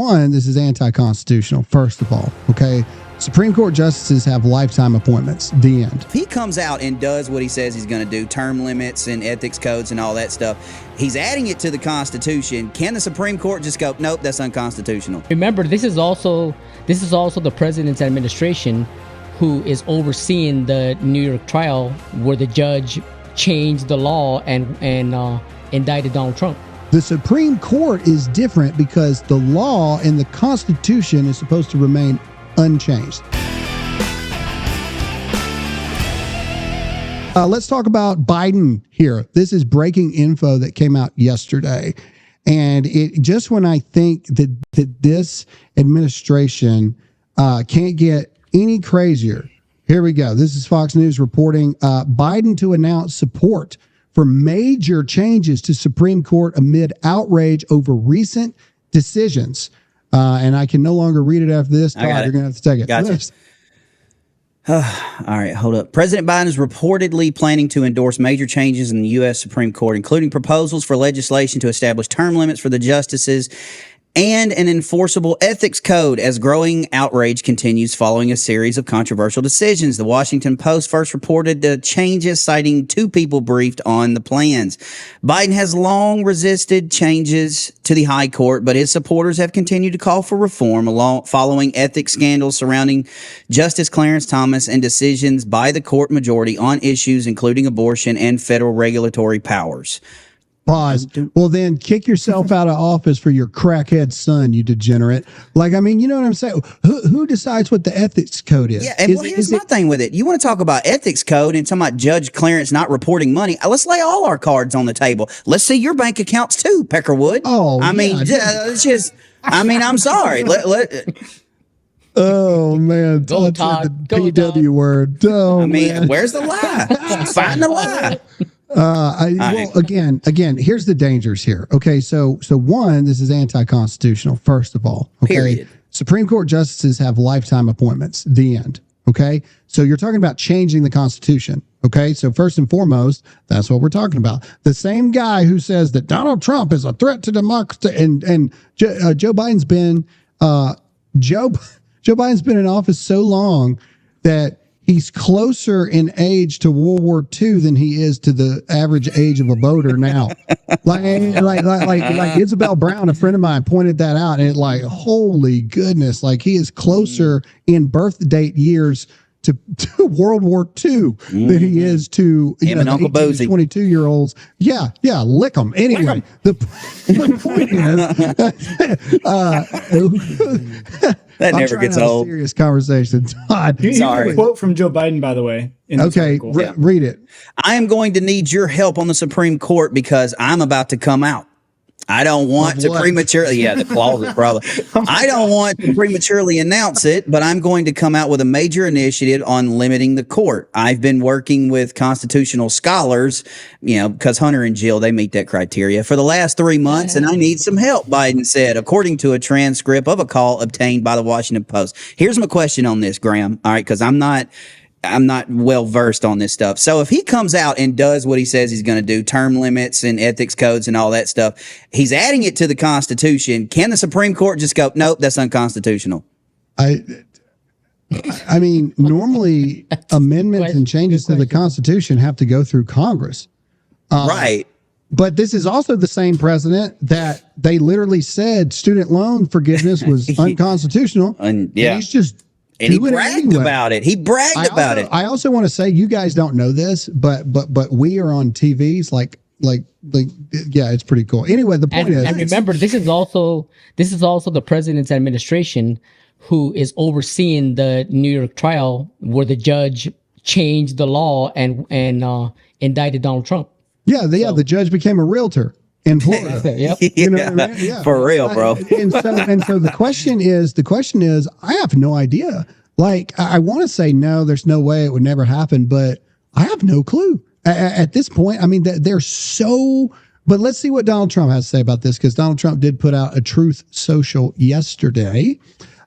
One, this is anti-constitutional, first of all, okay? Supreme Court justices have lifetime appointments. The end. If he comes out and does what he says he's going to do, term limits and ethics codes and all that stuff, he's adding it to the Constitution. Can the Supreme Court just go, nope, that's unconstitutional? Remember, this is also the president's administration who is overseeing the New York trial where the judge changed the law and indicted Donald Trump. The Supreme Court is different because the law and the Constitution is supposed to remain unchanged. Let's talk about Biden here. This is breaking info that came out yesterday. And it just when I think that this administration can't get any crazier. Here we go. This is Fox News reporting Biden to announce support for major changes to Supreme Court amid outrage over recent decisions. And I can no longer read it after this. Todd, you're going to have to take it. Gotcha. All right, hold up. President Biden is reportedly planning to endorse major changes in the U.S. Supreme Court, including proposals for legislation to establish term limits for the justices and an enforceable ethics code as growing outrage continues following a series of controversial decisions. The Washington Post first reported the changes, citing two people briefed on the plans. Biden has long resisted changes to the high court, but his supporters have continued to call for reform following ethics scandals surrounding Justice Clarence Thomas and decisions by the court majority on issues including abortion and federal regulatory powers. Pause. Well, then kick yourself out of office for your crackhead son, you degenerate. Like, I mean, you know what I'm saying? Who decides what the ethics code is? Yeah, and here's my thing with it. You want to talk about ethics code and talking about Judge Clarence not reporting money. Let's lay all our cards on the table. Let's see your bank accounts too, Peckerwood. Oh, I mean, it's just, I mean, I'm sorry. Oh, man. Go, Todd. Go, PW Todd. word. Oh, I mean, man. where's the lie? Find the lie. Well, again, here's the dangers here. Okay, so one, this is anti-constitutional, first of all. Okay? Period. Supreme Court justices have lifetime appointments. The end. Okay, so you're talking about changing the Constitution. Okay, so first and foremost, that's what we're talking about. The same guy who says that Donald Trump is a threat to democracy, and Joe Biden's been Joe Biden's been in office so long that he's closer in age to World War II than he is to the average age of a voter now. like Isabel Brown, a friend of mine, pointed that out, and it like, holy goodness, like he is closer in birth date years to World War II than he is to Him and Uncle Bozy. 22-year-olds. Yeah, lick them. Anyway, the point is, that never gets old. Serious conversation, Todd. Here's a quote from Joe Biden, by the way. Okay, read it. I am going to need your help on the Supreme Court because I'm about to come out. I don't want to prematurely, the closet, brother. I don't want to prematurely announce it, but I'm going to come out with a major initiative on limiting the court. I've been working with constitutional scholars, because Hunter and Jill, they meet that criteria for the last 3 months, and I need some help, Biden said, according to a transcript of a call obtained by the Washington Post. Here's my question on this, Graham. All right, because I'm not well versed on this stuff. So if he comes out and does what he says he's going to do, term limits and ethics codes and all that stuff, he's adding it to the Constitution. Can the Supreme Court just go, nope, that's unconstitutional? I mean, normally amendments and changes to the Constitution have to go through Congress. Right. But this is also the same president that they literally said student loan forgiveness was unconstitutional. And he's just And he bragged about it. He bragged about it. I also want to say, you guys don't know this, but we are on TVs. Like, yeah, it's pretty cool. Anyway, the point is, and remember, this is also the president's administration who is overseeing the New York trial where the judge changed the law and indicted Donald Trump. Yeah, the judge became a realtor in Florida. Yep. You know what I mean? Yeah. For real, bro. And so the question is, I have no idea. Like, I want to say no, there's no way it would never happen, but I have no clue at this point. I mean, they're so. But let's see what Donald Trump has to say about this, because Donald Trump did put out a Truth Social yesterday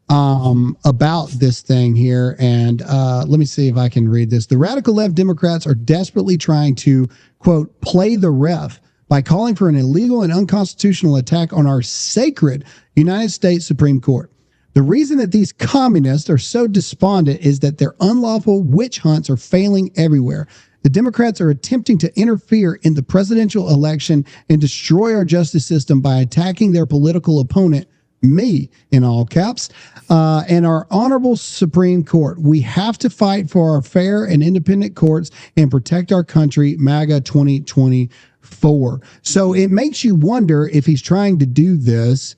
about this thing here. And let me see if I can read this. The radical left Democrats are desperately trying to, quote, play the ref by calling for an illegal and unconstitutional attack on our sacred United States Supreme Court. The reason that these communists are so despondent is that their unlawful witch hunts are failing everywhere. The Democrats are attempting to interfere in the presidential election and destroy our justice system by attacking their political opponent, me, in all caps, and our honorable Supreme Court. We have to fight for our fair and independent courts and protect our country, MAGA 2024. So it makes you wonder if he's trying to do this,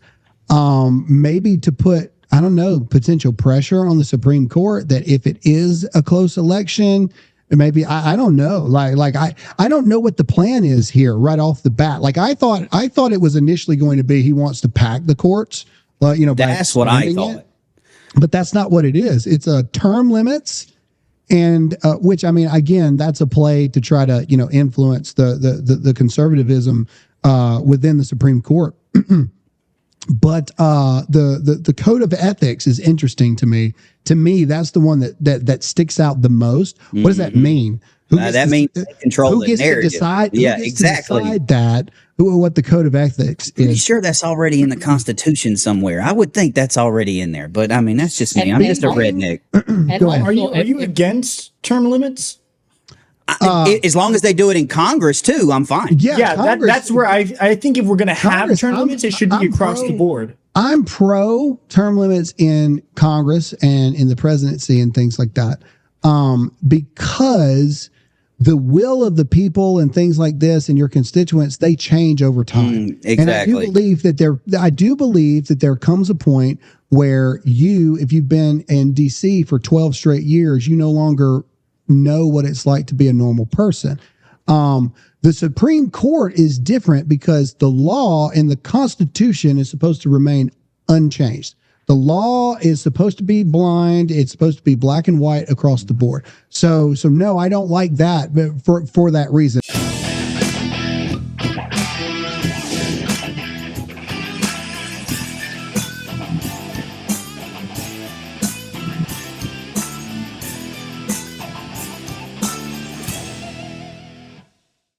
maybe to put, I don't know, potential pressure on the Supreme Court, that if it is a close election, maybe, I don't know. I don't know what the plan is here right off the bat. Like I thought it was initially going to be he wants to pack the courts. That's what I thought. But that's not what it is. It's a term limits, and which, I mean, again, that's a play to try to influence the conservatism within the Supreme Court. But the code of ethics is interesting to me. To me, that's the one that sticks out the most. What does that mean? That means control who the gets narrative. to decide? Yeah, who gets exactly. To decide that what the code of ethics is. Pretty sure that's already in the Constitution somewhere. I would think that's already in there, but I mean that's just me. I'm just a redneck. Go ahead. Are you against term limits? As long as they do it in Congress too, I'm fine. Yeah, that's where I think if we're going to have Congress, term limits, it should be across the board. I'm pro term limits in Congress and in the presidency and things like that, because the will of the people and things like this and your constituents, they change over time. Exactly. And I do believe that there comes a point where if you've been in DC for 12 straight years, you no longer know what it's like to be a normal person. The Supreme Court is different because the law and the Constitution is supposed to remain unchanged. The law is supposed to be blind. It's supposed to be black and white across the board. So no, I don't like that, but for that reason.